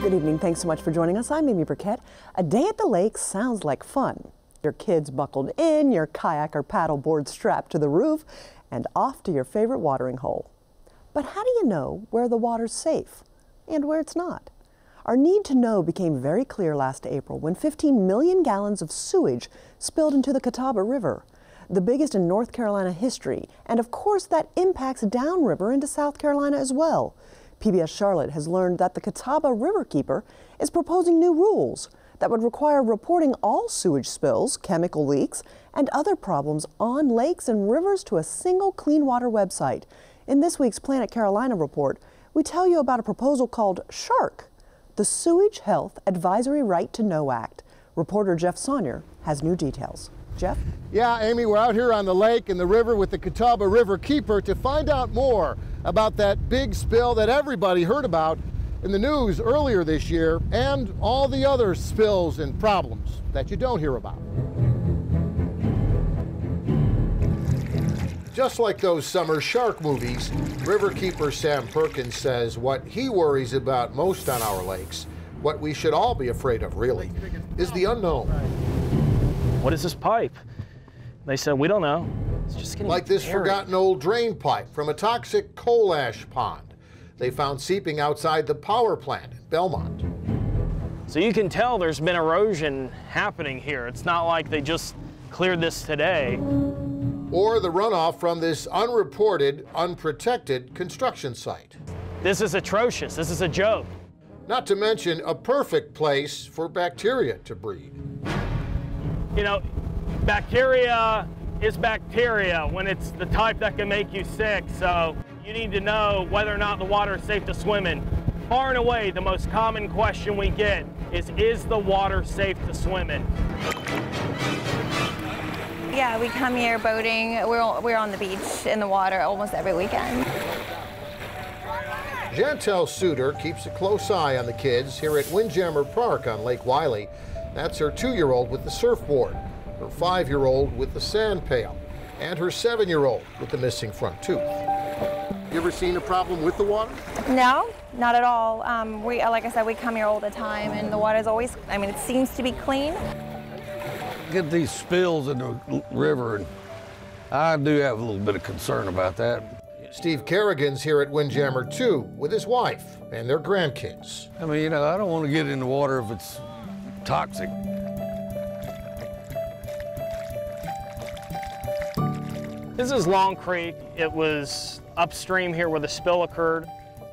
Good evening. Thanks so much for joining us. I'm Amy Burkett. A day at the lake sounds like fun. Your kids buckled in, your kayak or paddleboard strapped to the roof, and off to your favorite watering hole. But how do you know where the water's safe and where it's not? Our need to know became very clear last April when 15 million gallons of sewage spilled into the Catawba River, the biggest in North Carolina history, and of course that impacts downriver into South Carolina as well. PBS Charlotte has learned that the Catawba Riverkeeper is proposing new rules that would require reporting all sewage spills, chemical leaks, and other problems on lakes and rivers to a single clean water website. In this week's Planet Carolina report, we tell you about a proposal called SHARK, the Sewage Health Advisory Right to Know Act. Reporter Jeff Saunier has new details. Jeff? Yeah, Amy, we're out here on the lake and the river with the Catawba Riverkeeper to find out more about that big spill that everybody heard about in the news earlier this year and all the other spills and problems that you don't hear about. Just like those summer shark movies, Riverkeeper Sam Perkins says what he worries about most on our lakes, what we should all be afraid of really, is the unknown. What is this pipe? They said, we don't know. It's just getting like this buried. Forgotten old drain pipe from a toxic coal ash pond they found seeping outside the power plant in Belmont. So you can tell there's been erosion happening here. It's not like they just cleared this today. Or the runoff from this unreported, unprotected construction site. This is atrocious. This is a joke. Not to mention a perfect place for bacteria to breed. You know, bacteria is bacteria when it's the type that can make you sick. So you need to know whether or not the water is safe to swim in. Far and away, the most common question we get is the water safe to swim in? Yeah, we come here boating. We're on the beach in the water almost every weekend. Jantel Suter keeps a close eye on the kids here at Windjammer Park on Lake Wiley. That's her 2-year-old with the surfboard, her 5-year-old with the sand pail, and her 7-year-old with the missing front tooth. You ever seen a problem with the water? No, not at all. Like I said, we come here all the time, and the water's always, it seems to be clean. Get these spills in the river, and I do have a little bit of concern about that. Steve Kerrigan's here at Windjammer too, with his wife and their grandkids. I don't want to get in the water if it's toxic. This is Long Creek. It was upstream here where the spill occurred.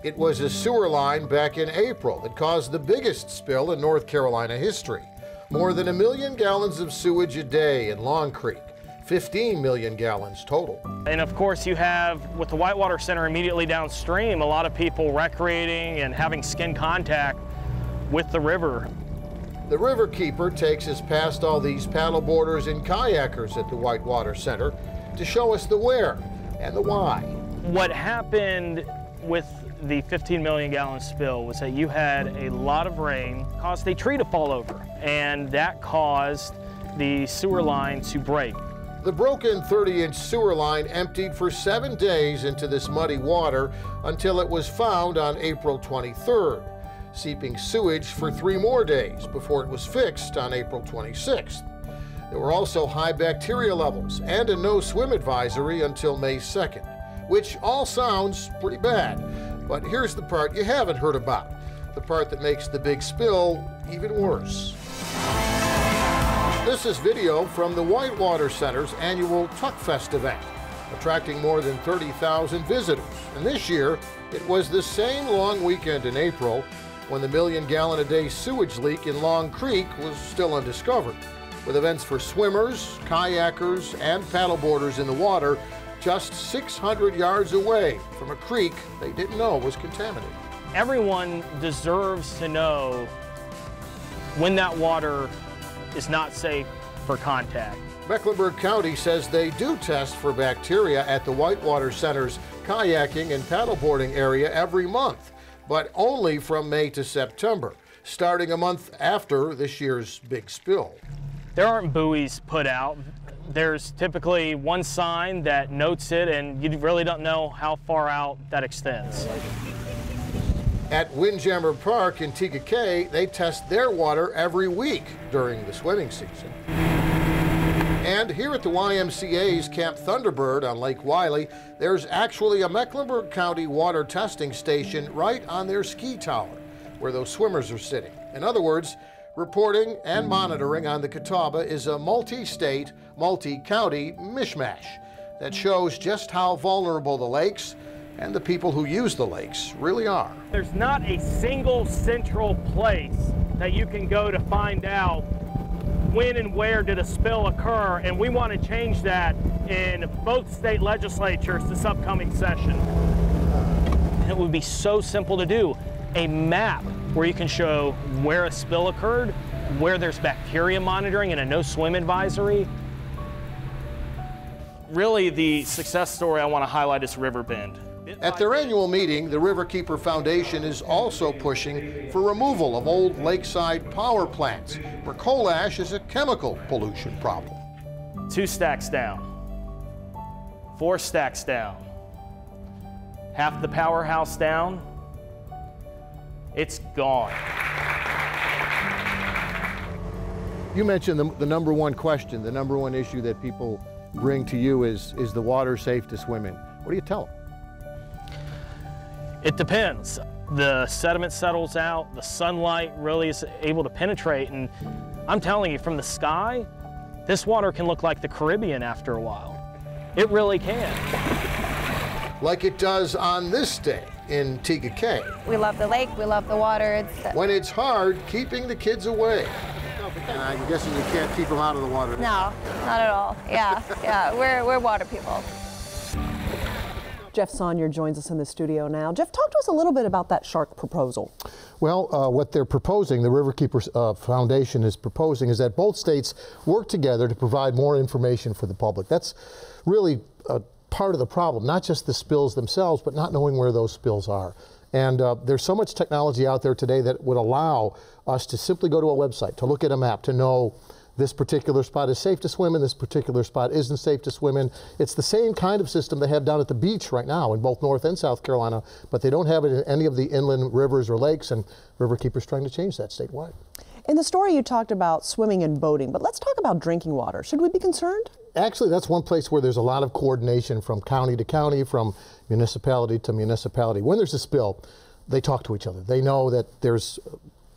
It was a sewer line back in April that caused the biggest spill in North Carolina history. More than 1 million gallons of sewage a day in Long Creek, 15 million gallons total. And of course you have, with the Whitewater Center immediately downstream, a lot of people recreating and having skin contact with the river. The Riverkeeper takes us past all these paddleboarders and kayakers at the Whitewater Center to show us the where and the why. What happened with the 15 million gallon spill was that you had a lot of rain, caused a tree to fall over, and that caused the sewer line to break. The broken 30-inch sewer line emptied for 7 days into this muddy water until it was found on April 23rd, seeping sewage for 3 more days before it was fixed on April 26th. There were also high bacteria levels and a no-swim advisory until May 2nd, which all sounds pretty bad. But here's the part you haven't heard about, the part that makes the big spill even worse. This is video from the Whitewater Center's annual Tuck Fest event, attracting more than 30,000 visitors. And this year, it was the same long weekend in April when the 1 million gallon a day sewage leak in Long Creek was still undiscovered, with events for swimmers, kayakers, and paddleboarders in the water just 600 yards away from a creek they didn't know was contaminated. Everyone deserves to know when that water is not safe for contact. Mecklenburg County says they do test for bacteria at the Whitewater Center's kayaking and paddleboarding area every month, but only from May to September, starting a month after this year's big spill. There aren't buoys put out. There's typically one sign that notes it, and you really don't know how far out that extends. At Windjammer Park in TKK, they test their water every week during the swimming season. And here at the YMCA's Camp Thunderbird on Lake Wylie, there's actually a Mecklenburg County water testing station right on their ski tower, where those swimmers are sitting. In other words, reporting and monitoring on the Catawba is a multi-state, multi-county mishmash that shows just how vulnerable the lakes and the people who use the lakes really are. There's not a single central place that you can go to find out when and where did a spill occur, and we want to change that in both state legislatures this upcoming session. It would be so simple to do. A map where you can show where a spill occurred, where there's bacteria monitoring and a no swim advisory. Really, the success story I want to highlight is Riverbend. At their annual meeting, the Riverkeeper Foundation is also pushing for removal of old lakeside power plants, where coal ash is a chemical pollution problem. 2 stacks down, 4 stacks down, half the powerhouse down, it's gone. You mentioned the number one question, the number one issue that people bring to you is the water safe to swim in? What do you tell them? It depends. The sediment settles out, the sunlight really is able to penetrate, and I'm telling you, from the sky, this water can look like the Caribbean after a while. It really can. Like it does on this day in TKK. We love the lake, we love the water. When it's hard keeping the kids away. And I'm guessing you can't keep them out of the water. No, not at all. Yeah, we're water people. Jeff Saunier joins us in the studio now. Jeff, talk to us a little bit about that shark proposal. Well, what they're proposing, the Riverkeeper Foundation is proposing, is that both states work together to provide more information for the public. That's really part of the problem, not just the spills themselves, but not knowing where those spills are. And there's so much technology out there today that would allow us to simply go to a website, to look at a map, to know this particular spot is safe to swim in, this particular spot isn't safe to swim in. It's the same kind of system they have down at the beach right now in both North and South Carolina, but they don't have it in any of the inland rivers or lakes, and Riverkeeper's trying to change that statewide. In the story you talked about swimming and boating, but let's talk about drinking water. Should we be concerned? Actually, that's one place where there's a lot of coordination from county to county, from municipality to municipality. When there's a spill, they talk to each other. They know that there's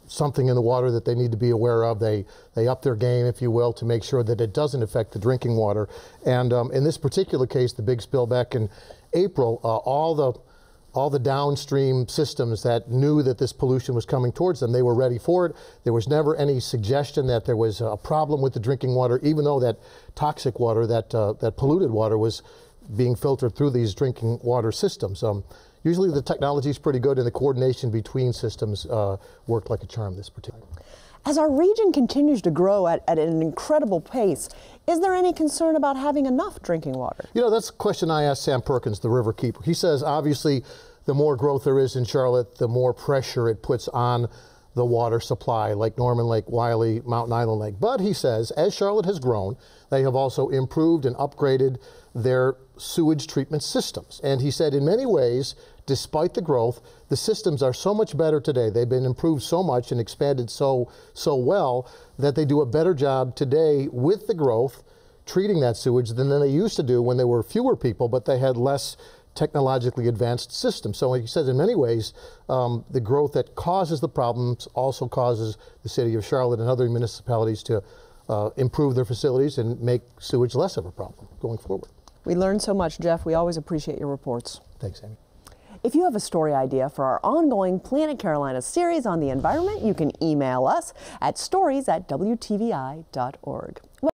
something in the water that they need to be aware of. They up their game, if you will, to make sure that it doesn't affect the drinking water. And in this particular case, the big spill back in April, all the downstream systems that knew that this pollution was coming towards them, they were ready for it. There was never any suggestion that there was a problem with the drinking water, even though that toxic water, that polluted water was being filtered through these drinking water systems. Usually the technology is pretty good and the coordination between systems worked like a charm this particular. As our region continues to grow at an incredible pace, is there any concern about having enough drinking water? You know, that's a question I asked Sam Perkins, the Riverkeeper. He says obviously the more growth there is in Charlotte, the more pressure it puts on the water supply, Lake Norman, Lake Wylie, Mountain Island Lake. But he says, as Charlotte has grown, they have also improved and upgraded their sewage treatment systems. And he said, in many ways, despite the growth, the systems are so much better today. They've been improved so much and expanded so well that they do a better job today with the growth treating that sewage than they used to do when there were fewer people, but they had less technologically advanced systems. So he says in many ways, the growth that causes the problems also causes the city of Charlotte and other municipalities to improve their facilities and make sewage less of a problem going forward. We learned so much, Jeff. We always appreciate your reports. Thanks, Amy. If you have a story idea for our ongoing Planet Carolina series on the environment, you can email us at stories@wtvi.org.